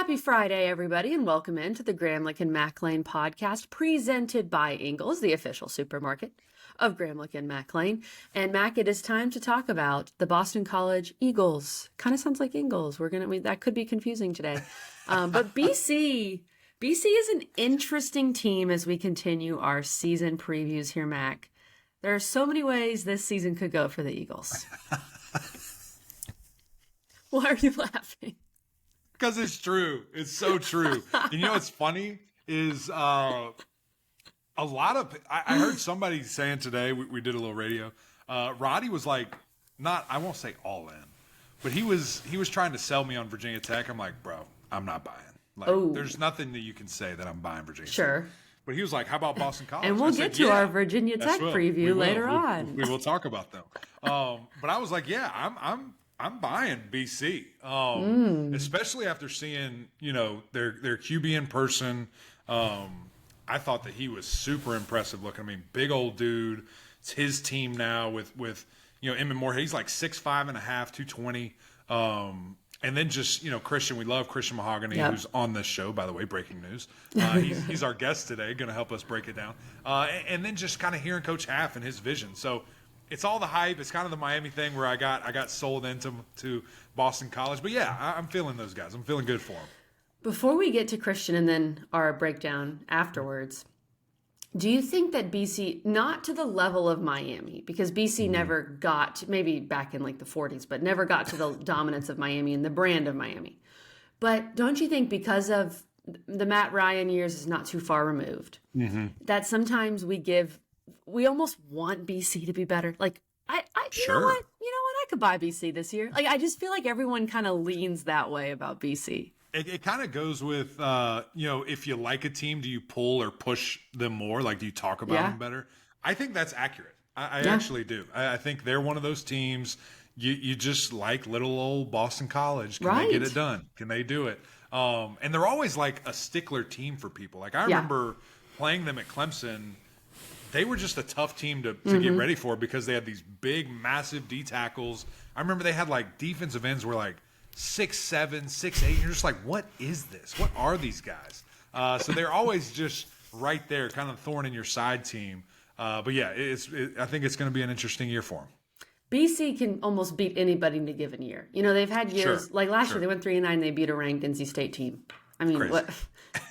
Happy Friday, everybody, and welcome into the Gramlich and McLean podcast presented by Ingles, the official supermarket of Gramlich and McLean. And Mac, it is time to talk about the Boston College Eagles. Kind of sounds like Ingles. That could be confusing today. But BC is an interesting team as we continue our season previews here, Mac. There are so many ways this season could go for the Eagles. Why are you laughing? Because it's true. It's so true. And you know what's funny is a lot of I heard somebody saying today, we did a little radio, Roddy was like, I won't say all in, but he was trying to sell me on Virginia Tech. I'm like, bro, I'm not buying. There's nothing that you can say that I'm buying Virginia Tech. But he was like, how about Boston College? And we'll get to our Virginia Tech preview later on. We will talk about them. But I was like, yeah, I'm buying BC, especially after seeing, their QB in person. I thought that he was super impressive looking. I mean, big old dude. It's his team now with Emmett Moore. He's like 6'5.5", 220. And then just, Christian, we love Christian Mahogany, who's on this show, by the way, breaking news. He's our guest today, going to help us break it down. And then just kind of hearing Coach Half and his vision. So it's all the hype. It's kind of the Miami thing where I got sold into Boston College. But, yeah, I'm feeling those guys. I'm feeling good for them. Before we get to Christian and then our breakdown afterwards, do you think that BC, not to the level of Miami, because BC never got, maybe back in like the 40s, but never got to the dominance of Miami and the brand of Miami. But don't you think because of the Matt Ryan years is not too far removed, that sometimes we almost want BC to be better? Like, you know what? I could buy BC this year. Like, I just feel like everyone kind of leans that way about BC. It kind of goes with, if you like a team, do you pull or push them more? Like, do you talk about them better? I think that's accurate. I actually do. I think they're one of those teams you just like little old Boston College. Can they get it done? Can they do it? And they're always like a stickler team for people. Like, I remember playing them at Clemson. They were just a tough team to get ready for because they had these big, massive D tackles. I remember they had like defensive ends were like 6'7", 6'8". You're just like, what is this? What are these guys? So they're always just right there, kind of thorn in your side team. But yeah, I think it's going to be an interesting year for them. BC can almost beat anybody in a given year. They've had years like last year. They went 3-9. They beat a ranked NC State team. I mean,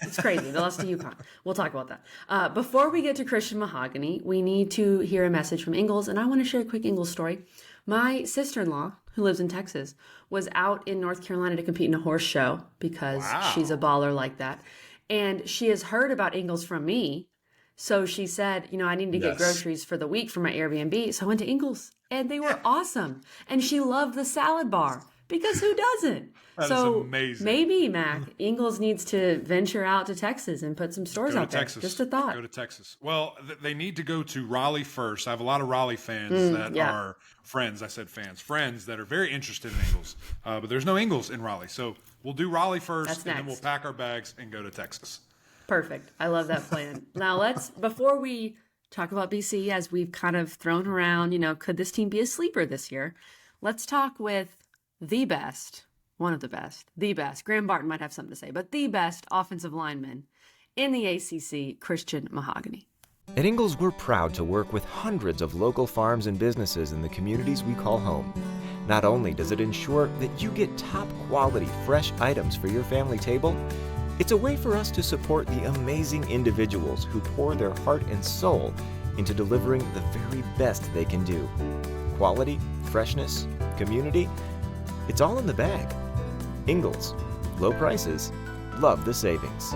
it's crazy. They lost to UConn. We'll talk about that. Before we get to Christian Mahogany, we need to hear a message from Ingles, and I want to share a quick Ingles story. My sister-in-law, who lives in Texas, was out in North Carolina to compete in a horse show because she's a baller like that. And she has heard about Ingles from me. So she said, I need to get groceries for the week for my Airbnb. So I went to Ingles, and they were awesome. And she loved the salad bar because who doesn't? That is amazing. Maybe, Mac, Ingles needs to venture out to Texas and put some stores out there. Texas. Just a thought. Go to Texas. Well, they need to go to Raleigh first. I have a lot of Raleigh fans that are friends. I said fans. Friends that are very interested in Ingles. But there's no Ingles in Raleigh. So we'll do Raleigh first, and then we'll pack our bags and go to Texas. Perfect. I love that plan. Now, before we talk about BC, as we've kind of thrown around, could this team be a sleeper this year? Let's talk with the best. One of the best, Graham Barton might have something to say, but the best offensive lineman in the ACC, Christian Mahogany. At Ingles, we're proud to work with hundreds of local farms and businesses in the communities we call home. Not only does it ensure that you get top quality, fresh items for your family table, it's a way for us to support the amazing individuals who pour their heart and soul into delivering the very best they can do. Quality, freshness, community, it's all in the bag. Ingles, low prices, love the savings.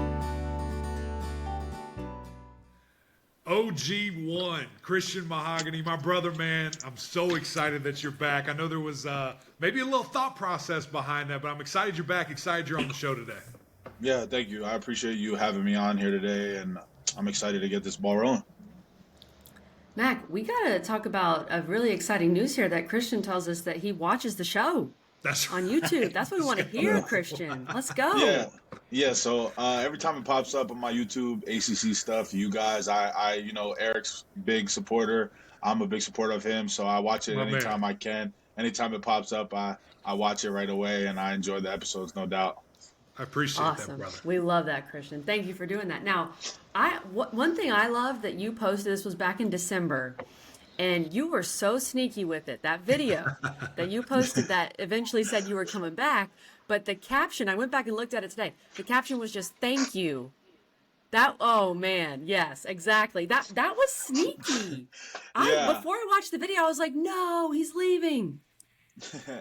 OG1, Christian Mahogany, my brother, man. I'm so excited that you're back. I know there was maybe a little thought process behind that, but I'm excited you're back, excited you're on the show today. Yeah, thank you. I appreciate you having me on here today, and I'm excited to get this ball rolling. Mac, we got to talk about a really exciting news here that Christian tells us that he watches the show. That's on YouTube. That's what we want to hear, Christian. Let's go. Yeah. So every time it pops up on my YouTube, ACC stuff, you guys, I Eric's big supporter. I'm a big supporter of him, so I watch it anytime I can. Anytime it pops up, I watch it right away, and I enjoy the episodes, no doubt. I appreciate Awesome. that, brother. We love that, Christian. Thank you for doing that. Now, one thing I love that you posted, this was back in December, and you were so sneaky with it. That video that you posted that eventually said you were coming back, but the caption, I went back and looked at it today. The caption was just "thank you." Oh man, yes, exactly. That was sneaky. Yeah. Before I watched the video, I was like, no, he's leaving.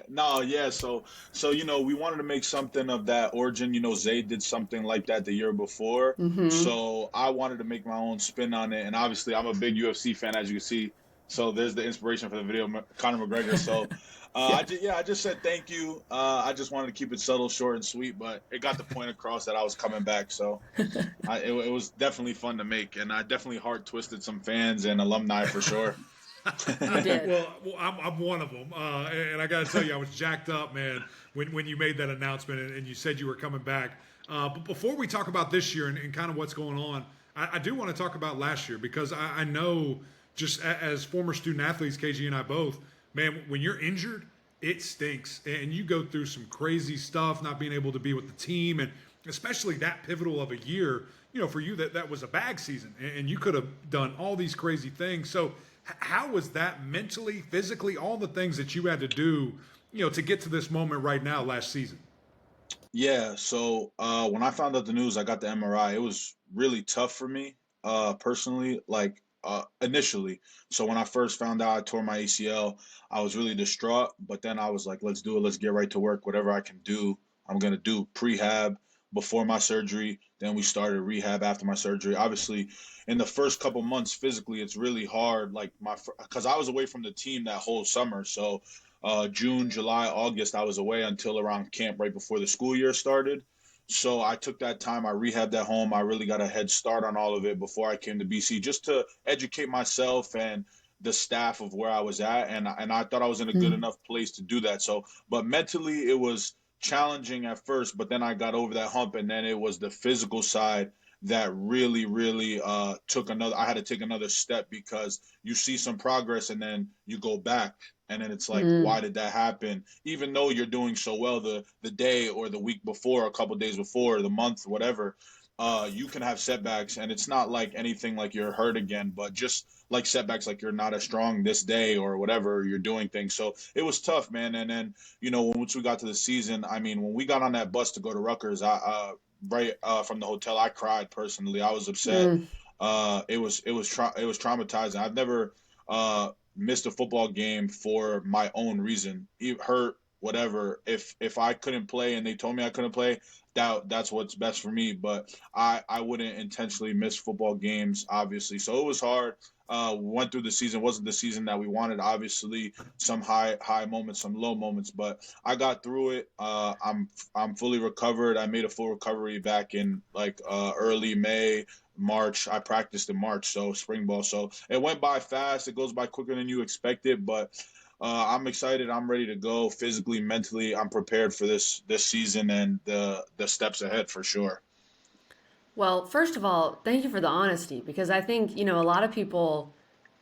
No, yeah. So we wanted to make something of that origin. Zay did something like that the year before. So I wanted to make my own spin on it, and obviously I'm a big UFC fan, as you can see. So there's the inspiration for the video, Conor McGregor. So I just said thank you. I just wanted to keep it subtle, short, and sweet, but it got the point across that I was coming back. So it was definitely fun to make, and I definitely heart twisted some fans and alumni for sure. You did. Well, I'm one of them, and I got to tell you, I was jacked up, man, when you made that announcement and you said you were coming back. But before we talk about this year and kind of what's going on, I do want to talk about last year, because I know, just as former student athletes, KG and I both, man, when you're injured, it stinks, and you go through some crazy stuff, not being able to be with the team, and especially that pivotal of a year. For you, that was a bag season, and you could have done all these crazy things. So how was that mentally, physically, all the things that you had to do, to get to this moment right now last season? Yeah, so when I found out the news, I got the MRI. It was really tough for me, personally, like initially. So when I first found out I tore my ACL, I was really distraught. But then I was like, let's do it. Let's get right to work. Whatever I can do, I'm gonna do. Prehab before my surgery. Then we started rehab after my surgery. Obviously, in the first couple months physically, it's really hard. Like because I was away from the team that whole summer. So June, July, August, I was away until around camp right before the school year started. So I took that time. I rehabbed at home. I really got a head start on all of it before I came to BC, just to educate myself and the staff of where I was at. And I thought I was in a good enough place to do that. So, but mentally it was challenging at first, but then I got over that hump, and then it was the physical side that really, really I had to take another step, because you see some progress and then you go back, and then it's like, why did that happen? Even though you're doing so well the day or the week before, a couple of days before, the month, whatever, you can have setbacks, and it's not like anything like you're hurt again, but just like setbacks, like you're not as strong this day or whatever, you're doing things. So it was tough, man. And then, once we got to the season, I mean, when we got on that bus to go to Rutgers, from the hotel, I cried personally. I was upset. It was traumatizing. I've never missed a football game for my own reason, hurt, whatever. If I couldn't play and they told me I couldn't play, that's what's best for me. But I wouldn't intentionally miss football games, obviously. So it was hard. Went through the season. Wasn't the season that we wanted, obviously. Some high moments, some low moments, but I got through it. I'm fully recovered. I made a full recovery back in early May, March. I practiced in March, so spring ball. So it went by fast. It goes by quicker than you expect it, but I'm excited. I'm ready to go physically, mentally. I'm prepared for this season and the steps ahead for sure. Well, first of all, thank you for the honesty, because I think, a lot of people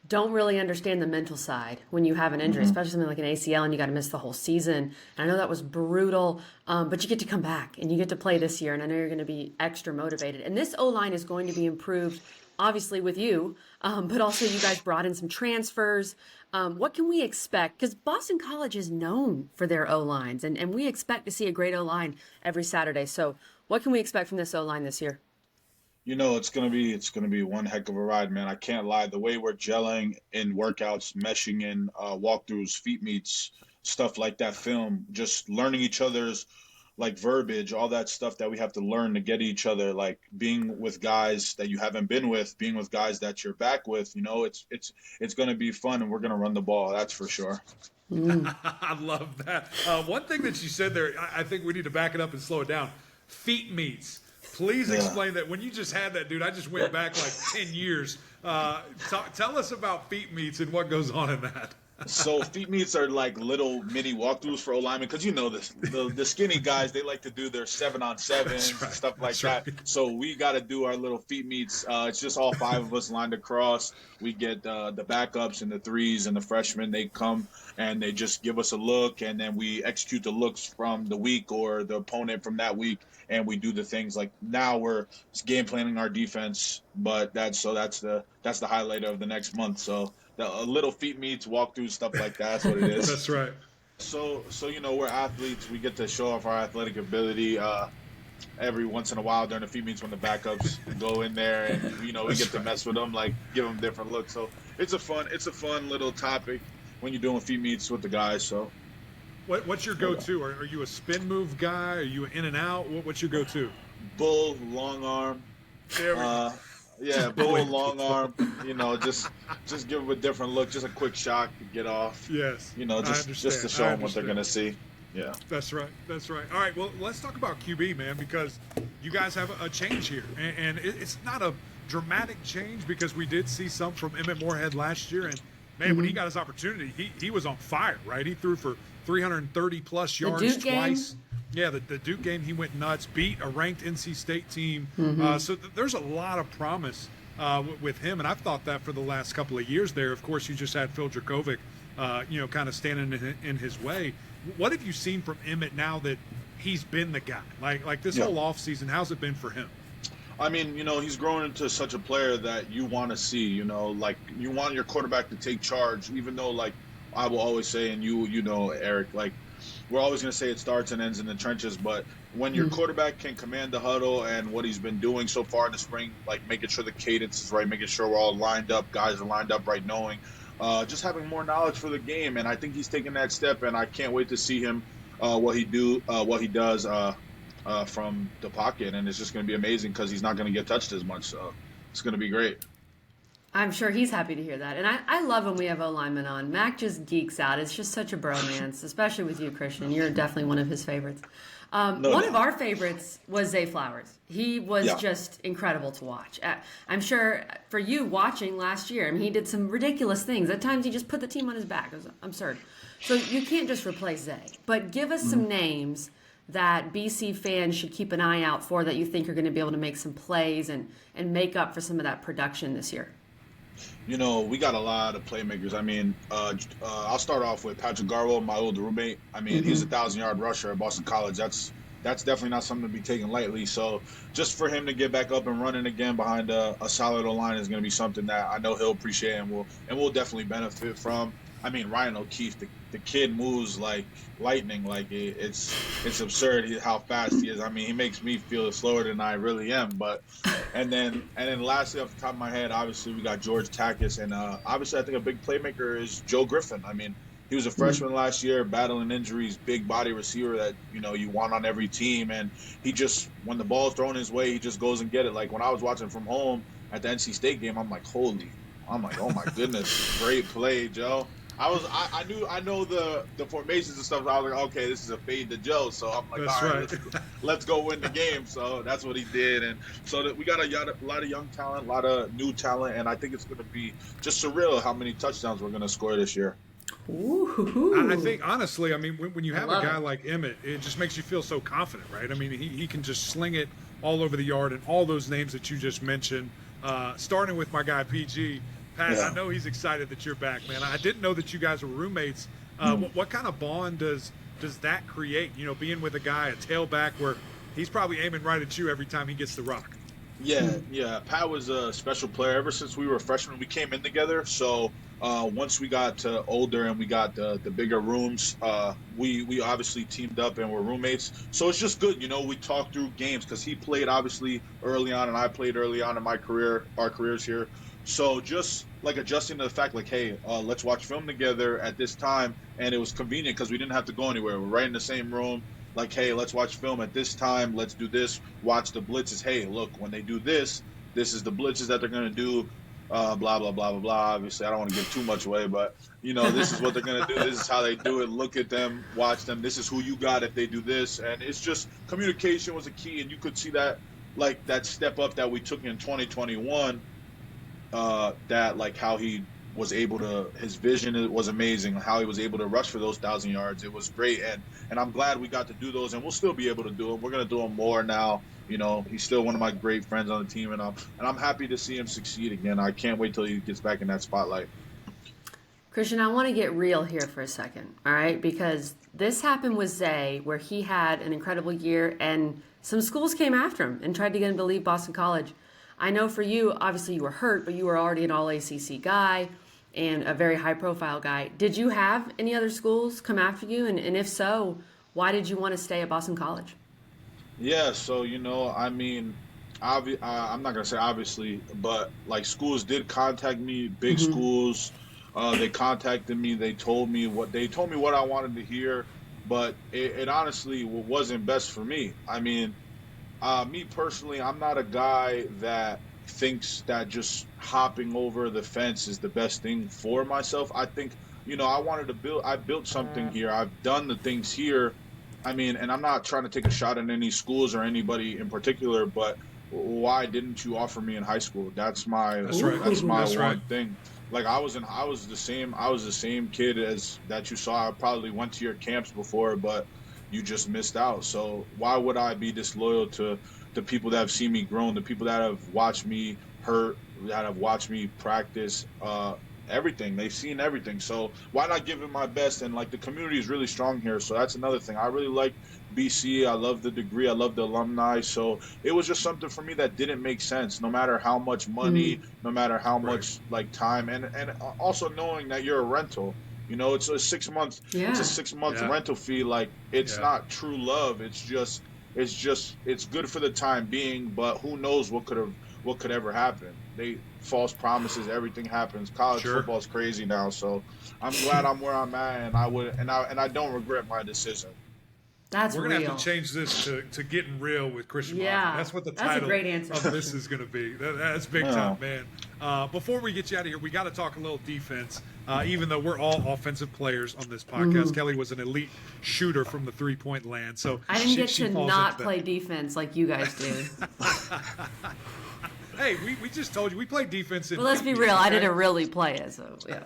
don't really understand the mental side when you have an injury, especially something like an ACL and you got to miss the whole season. And I know that was brutal, but you get to come back and you get to play this year, and I know you're going to be extra motivated. And this O-line is going to be improved, obviously, with you, but also you guys brought in some transfers. What can we expect? Because Boston College is known for their O-lines, and we expect to see a great O-line every Saturday. So what can we expect from this O-line this year? It's gonna be one heck of a ride, man. I can't lie. The way we're gelling in workouts, meshing in walkthroughs, feet meets, stuff like that, film, just learning each other's verbiage, all that stuff that we have to learn to get each other, like being with guys that you haven't been with, being with guys that you're back with. It's gonna be fun, and we're gonna run the ball. That's for sure. I love that. One thing that you said there, I think we need to back it up and slow it down. Feet meets. Please explain that. When you just had that, dude, I just went back 10 years. Tell us about feet meets and what goes on in that. So feet meets are like little mini walkthroughs for O linemen because the skinny guys, they like to do their 7-on-7s That's and right. stuff like That's right. that. So we got to do our little feet meets. It's just all five of us lined across. We get the backups and the threes and the freshmen. They come and they just give us a look, and then we execute the looks from the week or the opponent from that week, and we do the things like now we're game planning our defense. But that's the highlight of the next month. So a little feet meets, walkthroughs, stuff like that. That's what it is. That's right. So we're athletes. We get to show off our athletic ability. Every once in a while during the feet meets when the backups go in there, and we get to mess with them, like give them different looks. So it's a fun little topic when you're doing feet meets with the guys. So What's your go-to? Are you a spin move guy? Are you in and out? What's your go-to? bull, long arm. There we go. Yeah, bull, long arm. Just give them a different look, just a quick shock to get off. Yes. Just to show them what they're gonna see. Yeah. That's right. That's right. All right. Well, let's talk about QB, man, because you guys have a change here, and it's not a dramatic change because we did see some from Emmett Morehead last year, and man, when he got his opportunity, he was on fire, right? He threw for 330 plus yards twice. Game? Yeah, the Duke game, he went nuts, beat a ranked NC State team. So there's a lot of promise with him, and I've thought that for the last couple of years there. Of course, you just had Phil Dracovic, kind of standing in his way. What have you seen from Emmett now that he's been the guy? Like this whole offseason, how's it been for him? I mean, he's grown into such a player that you want to see, like you want your quarterback to take charge, even though, like, I will always say, and Eric, like, we're always going to say it starts and ends in the trenches, but when your quarterback can command the huddle and what he's been doing so far in the spring, like making sure the cadence is right, making sure we're all lined up, guys are lined up right, knowing, just having more knowledge for the game. And I think he's taking that step, and I can't wait to see him, what he does from the pocket. And it's just going to be amazing because he's not going to get touched as much. So it's going to be great. I'm sure he's happy to hear that. And I love when we have O-linemen on. Mac just geeks out. It's just such a bromance, especially with you, Christian. You're definitely one of his favorites. One of our favorites was Zay Flowers. He was just incredible to watch. I'm sure for you watching last year, I mean, he did some ridiculous things. At times he just put the team on his back. It was absurd. So you can't just replace Zay. But give us some names that BC fans should keep an eye out for that you think are going to be able to make some plays and make up for some of that production this year. We got a lot of playmakers. I mean, I'll start off with Patrick Garwell, my old roommate. I mean, he's a 1,000-yard rusher at Boston College. That's definitely not something to be taken lightly. So just for him to get back up and running again behind a solid O-line is going to be something that I know he'll appreciate and will definitely benefit from. I mean, Ryan O'Keefe, the kid moves like lightning. Like it's absurd how fast he is. I mean, he makes me feel slower than I really am. But and then lastly, off the top of my head, obviously we got George Takis, and obviously I think a big playmaker is Joe Griffin. I mean, he was a freshman last year, battling injuries, big body receiver that you want on every team, and he just, when the ball's thrown his way, he just goes and get it. Like when I was watching from home at the NC State game, I'm like, oh my goodness, great play, Joe. I know the formations and stuff. So I was like, okay, this is a fade to Joe. So I'm like, that's all right, right. let's go win the game. So that's what he did. And so we got a lot of young talent, a lot of new talent, and I think it's going to be just surreal how many touchdowns we're going to score this year. Ooh. I think, honestly, I mean, when you have a guy like Emmett, it just makes you feel so confident, right? I mean, he can just sling it all over the yard, and all those names that you just mentioned, starting with my guy PG. Pat, I know he's excited that you're back, man. I didn't know that you guys were roommates. What kind of bond does that create, being with a guy, a tailback, where he's probably aiming right at you every time he gets the rock? Yeah. Pat was a special player. Ever since we were freshmen, we came in together. So once we got older and we got the bigger rooms, we obviously teamed up and were roommates. So it's just good, we talk through games because he played obviously early on and I played early on in our careers here. So just like adjusting to the fact, like, hey, let's watch film together at this time. And it was convenient because we didn't have to go anywhere. We're right in the same room. Like, hey, let's watch film at this time. Let's do this. Watch the blitzes. Hey, look, when they do this is the blitzes that they're going to do. Blah, blah, blah, blah, blah. Obviously, I don't want to give too much away, but, this is what they're going to do. This is how they do it. Look at them. Watch them. This is who you got if they do this. And it's just communication was a key. And you could see that, like, that step up that we took in 2021, that, like, how he was able to, his vision was amazing. How he was able to rush for those 1,000 yards, it was great. And I'm glad we got to do those, and we'll still be able to do them. We're gonna do them more now. He's still one of my great friends on the team, and I'm happy to see him succeed again. I can't wait till he gets back in that spotlight. Christian, I want to get real here for a second, all right? Because this happened with Zay, where he had an incredible year, and some schools came after him and tried to get him to leave Boston College. I know for you, obviously you were hurt, but you were already an all-ACC guy and a very high-profile guy. Did you have any other schools come after you? And if so, why did you want to stay at Boston College? Yeah, so, I mean, I'm not going to say obviously, but, like, schools did contact me, big schools. They contacted me. They told me what I wanted to hear, but it honestly wasn't best for me. I mean, me personally, I'm not a guy that thinks that just hopping over the fence is the best thing for myself. I think, I built something here. I've done the things here. I mean, and I'm not trying to take a shot at any schools or anybody in particular, but why didn't you offer me in high school? That's my one thing. Like I was the same kid as that you saw. I probably went to your camps before, but you just missed out. So why would I be disloyal to the people that have seen me grow, the people that have watched me hurt, that have watched me practice, everything. They've seen everything. So why not give it my best? And like the community is really strong here. So that's another thing. I really like BC. I love the degree. I love the alumni. So it was just something for me that didn't make sense, no matter how much money, no matter how much like time, and also knowing that you're a rental. It's a 6 month. Yeah. It's a 6 month rental fee. Like it's not true love. It's good for the time being. But who knows what could ever happen? False promises. Everything happens. College football is crazy now. So I'm glad I'm where I'm at, and I don't regret my decision. We're gonna have to change this to getting real with Christian Mahogany. That's what the title of this is gonna be. That's big time, man. Before we get you out of here, we got to talk a little defense. Even though we're all offensive players on this podcast, Kelly was an elite shooter from the 3-point land. So I didn't get to not play defense like you guys do. Hey, we just told you we play defense. Well, let's be real. I didn't really play it, so yeah.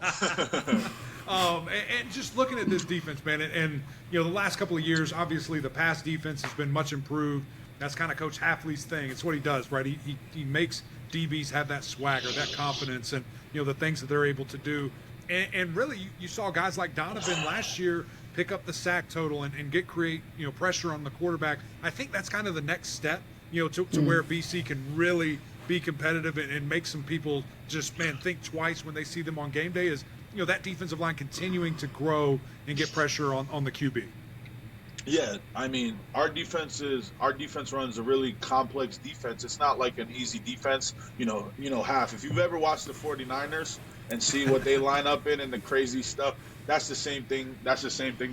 And just looking at this defense, man, and the last couple of years, obviously the pass defense has been much improved. That's kind of Coach Hafley's thing. It's what he does, right? He makes DBs have that swagger, that confidence, and the things that they're able to do. And really, you saw guys like Donovan last year pick up the sack total and create pressure on the quarterback. I think that's kind of the next step, to where BC can really be competitive and make some people just think twice when they see them on game day. Is that defensive line continuing to grow and get pressure on the QB. Yeah, I mean, our defense runs a really complex defense. It's not like an easy defense, half. If you've ever watched the 49ers and see what they line up in and the crazy stuff, that's the same thing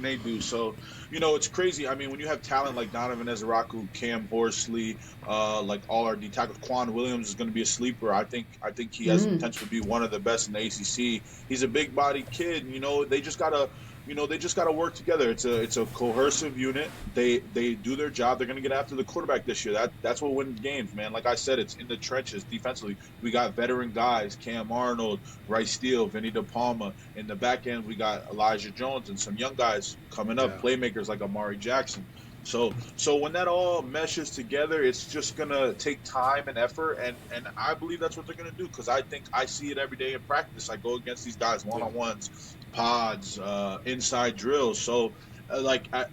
they do. So, it's crazy. I mean, when you have talent like Donovan Ezeraku, Cam Horsley, like all our D tackles, Quan Williams is going to be a sleeper. I think he has the potential to be one of the best in the ACC. He's a big body kid. They just gotta work together. It's a cohesive unit. They do their job. They're gonna get after the quarterback this year. That's what wins games, man. Like I said, it's in the trenches defensively. We got veteran guys: Cam Arnold, Bryce Steele, Vinny DePalma. In the back end, we got Elijah Jones and some young guys coming up, playmakers like Amari Jackson. So when that all meshes together, it's just gonna take time and effort, and I believe that's what they're gonna do, because I see it every day in practice. I go against these guys one-on-ones, pods, inside drills. So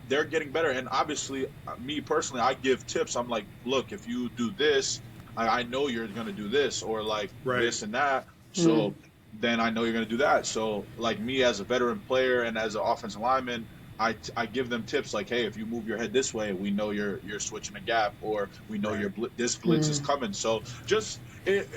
they're getting better, and obviously, me personally, I give tips. I'm like, look, if you do this, I know you're gonna do this, or this and that. So then I know you're gonna do that. So like me as a veteran player and as an offensive lineman, I give them tips like, hey, if you move your head this way, we know you're switching a gap, or we know this blitz is coming. So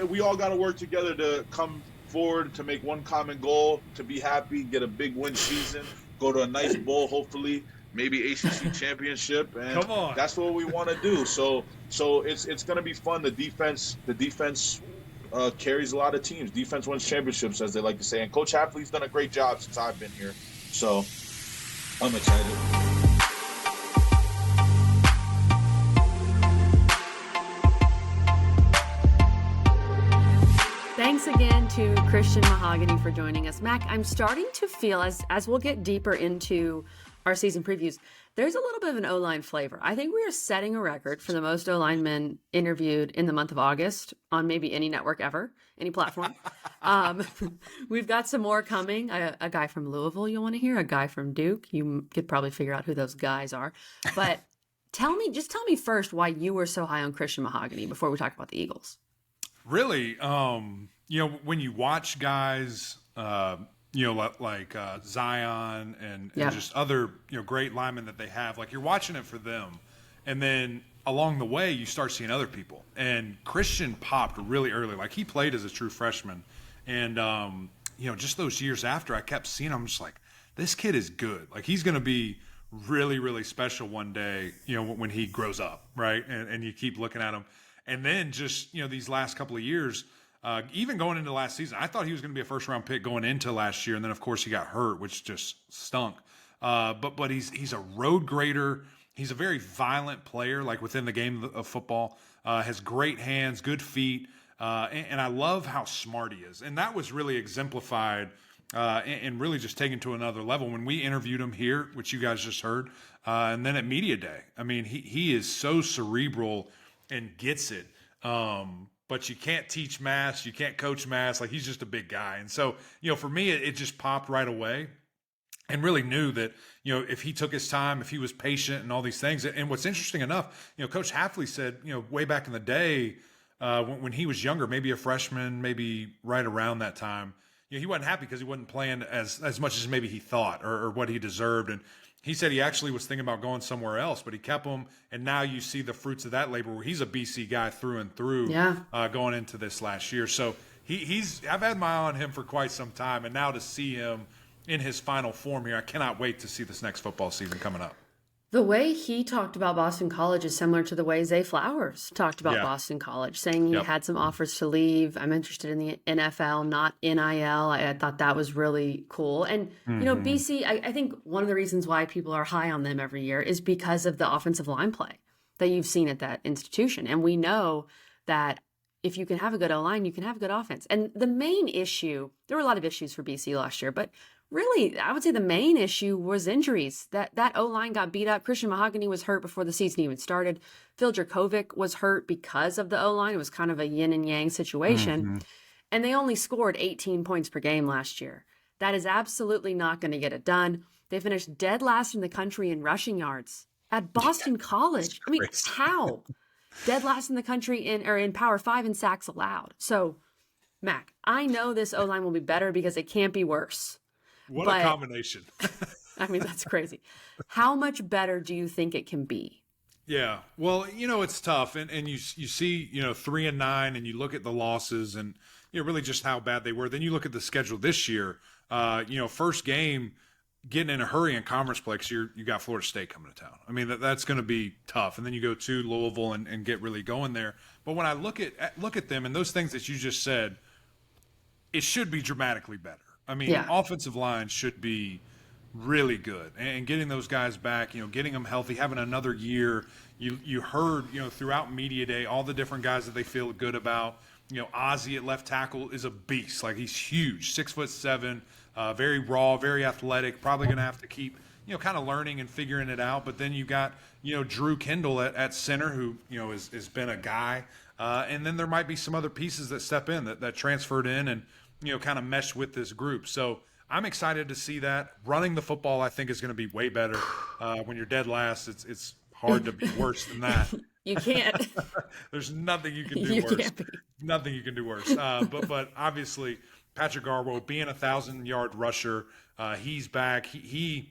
we all got to work together to come forward to make one common goal, to be happy, get a big win season, go to a nice bowl, hopefully, maybe ACC championship, and that's what we want to do. So it's going to be fun. The defense carries a lot of teams. Defense wins championships, as they like to say, and Coach Hafley's done a great job since I've been here. So I'm excited. Thanks Thanks again to Christian Mahogany for joining us. Mac, I'm starting to feel, as we'll get deeper into our season previews, there's a little bit of an O-line flavor. I think we are setting a record for the most O-line men interviewed in the month of August on maybe any network ever, any platform. We've got some more coming. A guy from Louisville you'll want to hear, a guy from Duke. You could probably figure out who those guys are. But tell me first why you were so high on Christian Mahogany before we talk about the Eagles. Really, when you watch guys, like Zion and just other, great linemen that they have, like you're watching it for them. And then along the way, you start seeing other people. And Christian popped really early. Like he played as a true freshman. And, just those years after, I kept seeing him, I'm just like, this kid is good. Like he's going to be really, really special one day, when he grows up, right? And you keep looking at him. And then just, these last couple of years, even going into last season, I thought he was going to be a first-round pick going into last year. And then, of course, he got hurt, which just stunk. But he's a road grader. He's a very violent player, like within the game of football. Has great hands, good feet. And I love how smart he is. And that was really exemplified and really just taken to another level when we interviewed him here, which you guys just heard, and then at Media Day. I mean, he is so cerebral and gets it. But you can't teach math. You can't coach math. Like he's just a big guy. And so, for me, it just popped right away and really knew that, if he took his time, if he was patient and all these things. And what's interesting enough, Coach Hafley said, way back in the day when he was younger, maybe a freshman, maybe right around that time, he wasn't happy because he wasn't playing as much as maybe he thought or what he deserved. And he said he actually was thinking about going somewhere else, but he kept him. And now you see the fruits of that labor where he's a BC guy through and through going into this last year. So I've had my eye on him for quite some time. And now to see him in his final form here, I cannot wait to see this next football season coming up. The way he talked about Boston College is similar to the way Zay Flowers talked about Boston College, saying he had some offers to leave. I'm interested in the NFL, not NIL. I thought that was really cool. And, BC, I think one of the reasons why people are high on them every year is because of the offensive line play that you've seen at that institution. And we know that if you can have a good O-line, you can have a good offense. And the main issue, there were a lot of issues for BC last year, but really, I would say the main issue was injuries. That O-line got beat up. Christian Mahogany was hurt before the season even started. Phil Jurkovec was hurt because of the O-line. It was kind of a yin and yang situation. And they only scored 18 points per game last year. That is absolutely not going to get it done. They finished dead last in the country in rushing yards at Boston College. I mean, how? Dead last in the country in Power 5 in sacks allowed. So, Mac, I know this O-line will be better because it can't be worse. What a combination. I mean, that's crazy. How much better do you think it can be? Yeah. Well, it's tough. And you see, 3-9 and you look at the losses and, really just how bad they were. Then you look at the schedule this year, first game getting in a hurry in conference play because you got Florida State coming to town. I mean, that's going to be tough. And then you go to Louisville and get really going there. But when I look at them and those things that you just said, it should be dramatically better. I mean, offensive line should be really good, and getting those guys back, getting them healthy, having another year. You heard, throughout Media Day, all the different guys that they feel good about. Ozzie at left tackle is a beast. Like he's huge, 6'7", very raw, very athletic. Probably going to have to keep, kind of learning and figuring it out. But then you got, Drew Kendall at center, who has been a guy, and then there might be some other pieces that step in that transferred in and. Kind of mesh with this group. So I'm excited to see that. Running the football, I think, is going to be way better. When you're dead last, it's hard to be worse than that. You can't. There's nothing you can do worse. Nothing you can do worse. But obviously, Patrick Garwo being 1,000-yard rusher, he's back. He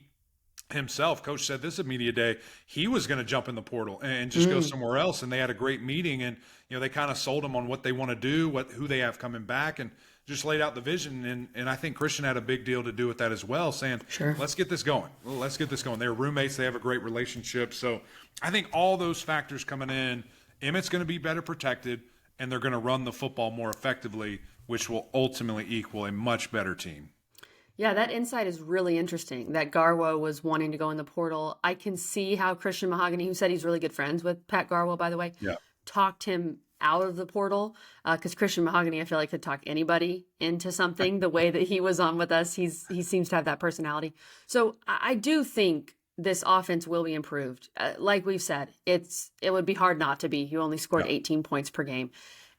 himself, coach said this at Media Day, he was going to jump in the portal and just go somewhere else. And they had a great meeting, and they kind of sold him on what they want to do, who they have coming back, and just laid out the vision. And I think Christian had a big deal to do with that as well, saying, let's get this going. Let's get this going. They're roommates. They have a great relationship. So I think all those factors coming in, Emmett's going to be better protected, and they're going to run the football more effectively, which will ultimately equal a much better team. Yeah, that insight is really interesting, that Garwo was wanting to go in the portal. I can see how Christian Mahogany, who said he's really good friends with Pat Garwo, by the way, talked him out of the portal, because Christian Mahogany, I feel like, could talk anybody into something the way that he was on with us. He seems to have that personality. So I do think this offense will be improved. Like we've said, it would be hard not to be. You only scored 18 points per game.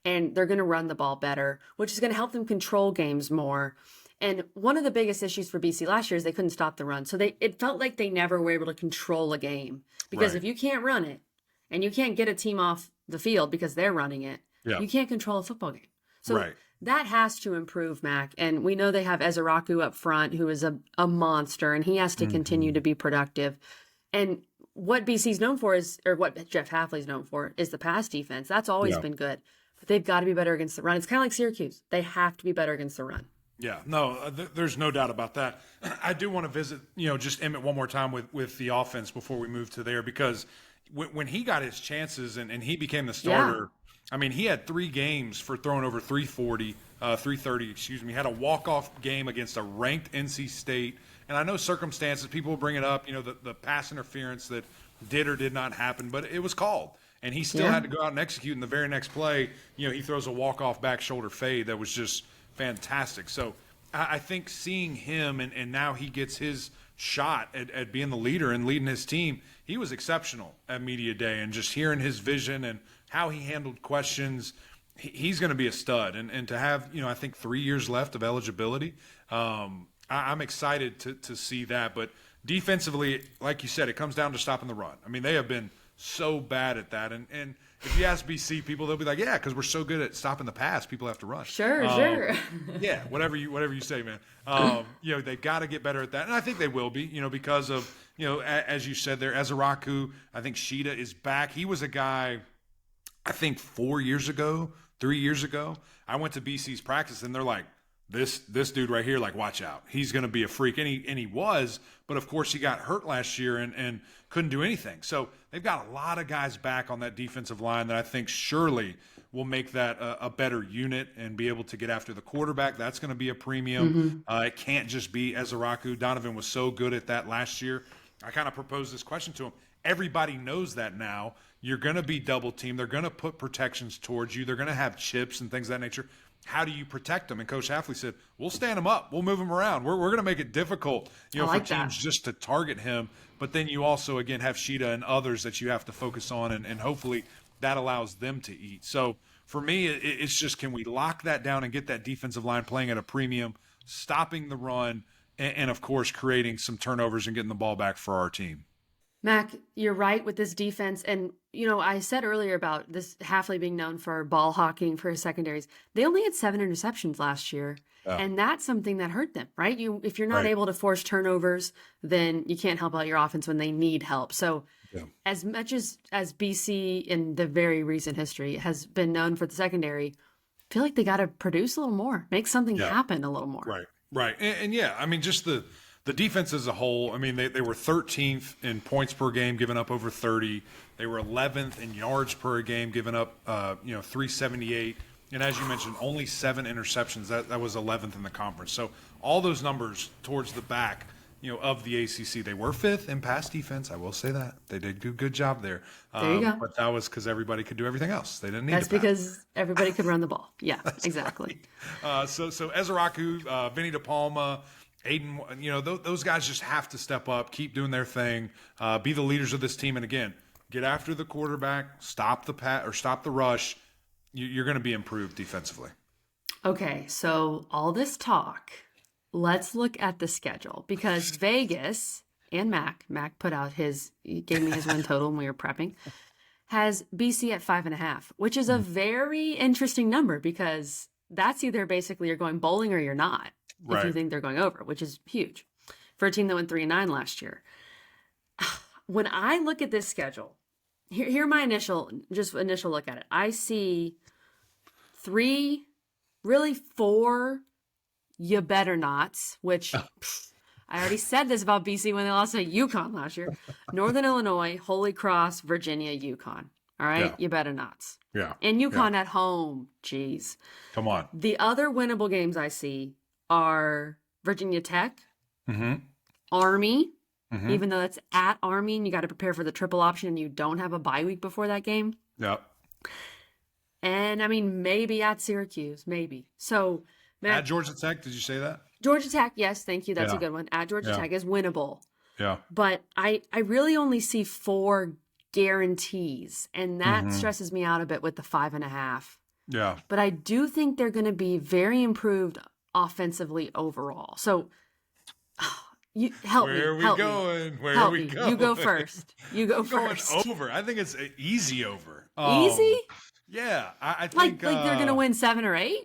And they're going to run the ball better, which is going to help them control games more. And one of the biggest issues for BC last year is they couldn't stop the run. So it felt like they never were able to control a game. Because if you can't run it and you can't get a team off the field because they're running it, you can't control a football game. So that has to improve, Mac. And we know they have Ezeraku up front, who is a monster, and he has to continue to be productive. And what BC's known for is, or what Jeff Hafley's known for, is the pass defense. That's always been good. But they've got to be better against the run. It's kind of like Syracuse. They have to be better against the run. Yeah, no, there's no doubt about that. I do want to visit, just Emmett one more time with the offense before we move to there, because when he got his chances and he became the starter, I mean, he had 3 games for throwing over 330, He had a walk-off game against a ranked NC State. And I know circumstances, people will bring it up, the pass interference that did or did not happen, but it was called. And he still had to go out and execute. In the very next play, he throws a walk-off back shoulder fade that was just fantastic. So I think seeing him and now he gets his shot at being the leader and leading his team, he was exceptional at Media Day. And just hearing his vision and how he handled questions, he's going to be a stud. And to have, I think 3 years left of eligibility, I'm excited to see that. But defensively, like you said, it comes down to stopping the run. I mean, they have been so bad at that. And if you ask BC people, they'll be like, yeah, because we're so good at stopping the pass, people have to run. Sure. Yeah, whatever you say, man. They've got to get better at that. And I think they will be, because of, as you said there, Ezeraku, I think Sheeta is back. He was a guy, I think 3 years ago, I went to BC's practice and they're like, this dude right here, like, watch out. He's going to be a freak. And he was, but of course he got hurt last year and couldn't do anything. So they've got a lot of guys back on that defensive line that I think surely will make that a better unit and be able to get after the quarterback. That's going to be a premium. It can't just be Ezeraku. Donovan was so good at that last year. I kind of proposed this question to him. Everybody knows that now. You're going to be double teamed. They're going to put protections towards you. They're going to have chips and things of that nature. How do you protect them? And Coach Hafley said, we'll stand him up. We'll move him around. We're going to make it difficult, for teams just to target him. But then you also, again, have Sheeta and others that you have to focus on, and hopefully that allows them to eat. So for me, it's just, can we lock that down and get that defensive line playing at a premium, stopping the run, and of course, creating some turnovers and getting the ball back for our team. Mac, you're right with this defense. And, I said earlier about this Hafley being known for ball hawking for his secondaries. They only had 7 interceptions last year. And that's something that hurt them, right? If you're not able to force turnovers, then you can't help out your offense when they need help. So as much as BC in the very recent history has been known for the secondary, I feel like they got to produce a little more, make something happen a little more. Right. And yeah, I mean, just the defense as a whole, I mean, they were 13th in points per game, giving up over 30. They were 11th in yards per game, giving up, 378. And as you mentioned, only 7 interceptions. That was 11th in the conference. So all those numbers towards the back, of the ACC. They were 5th in pass defense. I will say that. They did a good job there. There you go. But that was because everybody could do everything else. They didn't need That's to pass. Because everybody could run the ball. Yeah, exactly. Right. So Ezeraku, Vinny DePalma, Aiden, those guys just have to step up, keep doing their thing, be the leaders of this team. And again, get after the quarterback, stop the rush. You're going to be improved defensively. Okay, so all this talk, let's look at the schedule, because Vegas and Mac he gave me his win total when we were prepping, has BC at 5.5, which is a very interesting number, because that's either basically you're going bowling or you're not. If you think they're going over, which is huge for a team that went 3-9 last year. When I look at this schedule, here my initial look at it. I see 3, really 4, you better nots, which I already said this about BC when they lost to UConn last year. Northern Illinois, Holy Cross, Virginia, UConn. All right, you better nots. Yeah. And UConn at home, geez. Come on. The other winnable games I see are Virginia Tech, Army, even though it's at Army and you got to prepare for the triple option and you don't have a bye week before that game. Yep. And I mean, maybe at Syracuse, maybe. So at Georgia Tech, did you say that? Georgia Tech, yes, thank you. That's a good one. At Georgia Tech is winnable. Yeah. But I really only see 4 guarantees, and that stresses me out a bit with the 5.5. Yeah. But I do think they're going to be very improved offensively overall. So you help me. Where are we going? Where are we going? You go first. You go going first. over. I think it's an easy over. Easy? Yeah. I Like think they're going to win 7 or 8?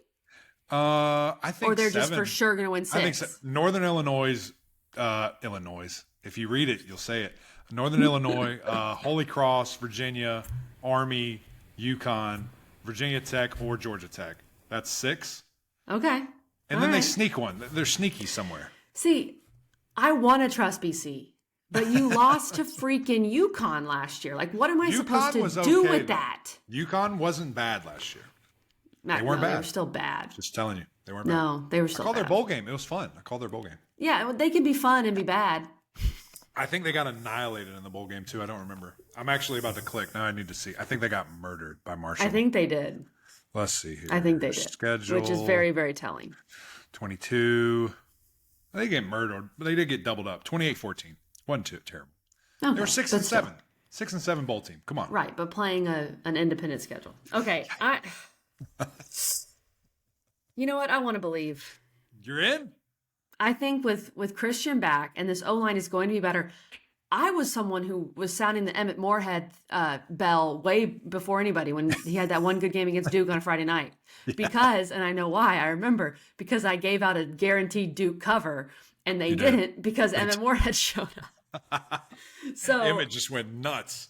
I think or they're 7. just for sure going to win 6. I think so. Northern Illinois, if you read it, you'll say it. Northern Illinois, Holy Cross, Virginia, Army, UConn, Virginia Tech, or Georgia Tech. That's 6. Okay. And then they sneak one. They're sneaky somewhere. See, I want to trust BC, but you lost to freaking UConn last year. Like, what am I supposed to do with that? UConn wasn't bad last year. They weren't bad. They were still bad. Just telling you. They weren't bad. No, they were still bad. I called their bowl game. It was fun. I called their bowl game. Yeah, well, they can be fun and be bad. I think they got annihilated in the bowl game, too. I don't remember. I'm actually about to click. Now I need to see. I think they got murdered by Marshall. I think they did. Let's see here. I think they did. Schedule. Which is very, very telling. 22. They get murdered, but they did get doubled up. 28-14. Wasn't too terrible. Okay, they were 6 and 7. 6 and 7 bowl team. Come on. Right, but playing an independent schedule. Okay. You know what? I want to believe. You're in? I think with Christian back and this O-line is going to be better. I was someone who was sounding the Emmett Morehead bell way before anybody when he had that one good game against Duke on a Friday night. Because, and I know why, I remember, because I gave out a guaranteed Duke cover and they didn't because Emmett Morehead showed up. So Emmett just went nuts.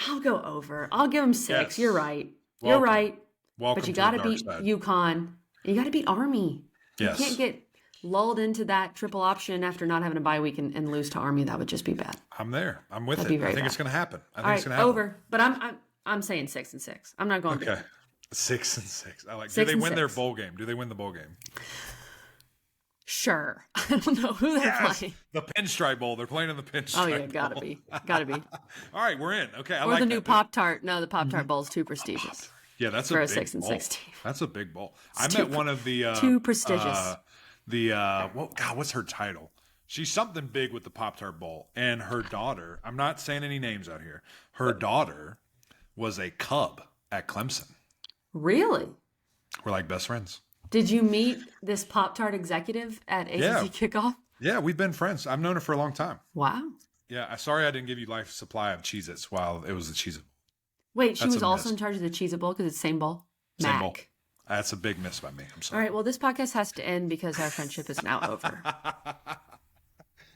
I'll go over. I'll give him 6. Yes. You're right. Welcome. You're right. Welcome but you got to beat UConn. You got to beat Army. Yes. You can't get lulled into that triple option after not having a bye week and lose to Army. That would just be bad. I'm there. I'm with That'd it. Be very I think bad. it's going to happen. I think All right, it's going to happen. Over. But I'm saying 6 and 6. I'm not going. Okay. 6 and 6. I like. 6 Do they and win 6. their bowl game? Do they win the bowl game? Sure. I don't know who they're playing. The Pinstripe Bowl. They're playing in the Pinstripe Oh yeah, Bowl. gotta be. Gotta be. All right, we're in. Okay, I or like the that. new Pop-Tart. No, the Pop-Tart Bowl's too prestigious. Yeah, that's for a a big 6 and bowl. 6 team. That's a big bowl. I met one of the too prestigious. What's her title? She's something big with the Pop-Tart Bowl. And her daughter, I'm not saying any names out here. Her daughter was a Cub at Clemson. Really? We're like best friends. Did you meet this Pop-Tart executive at ACC kickoff? Yeah, we've been friends. I've known her for a long time. Wow. Yeah, sorry I didn't give you life supply of Cheez-Its while it was the Cheez-It Bowl. Wait, she was also in charge of the Cheez-It Bowl because it's the same bowl? Same bowl. That's a big miss by me. I'm sorry. All right, well, this podcast has to end because our friendship is now over.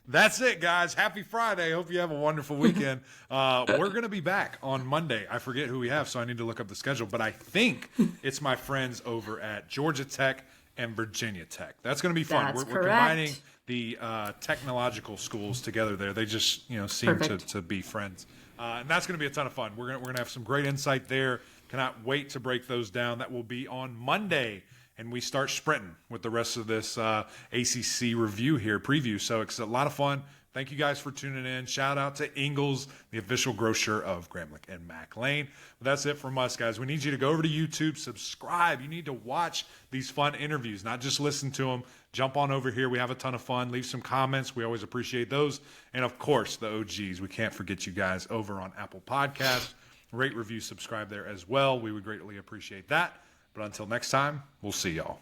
That's it, guys. Happy Friday. Hope you have a wonderful weekend. We're going to be back on Monday. I forget who we have, so I need to look up the schedule. But I think it's my friends over at Georgia Tech and Virginia Tech. That's going to be fun. We're combining the technological schools together there. They just seem to be friends. And that's going to be a ton of fun. We're going to have some great insight there. Cannot wait to break those down. That will be on Monday. And we start sprinting with the rest of this ACC review here, preview. So it's a lot of fun. Thank you guys for tuning in. Shout out to Ingles, the official grocer of Grambling and Mac Lane. But that's it from us, guys. We need you to go over to YouTube, subscribe. You need to watch these fun interviews, not just listen to them. Jump on over here. We have a ton of fun. Leave some comments. We always appreciate those. And, of course, the OGs. We can't forget you guys over on Apple Podcasts. Rate, review, subscribe there as well. We would greatly appreciate that. But until next time, we'll see y'all.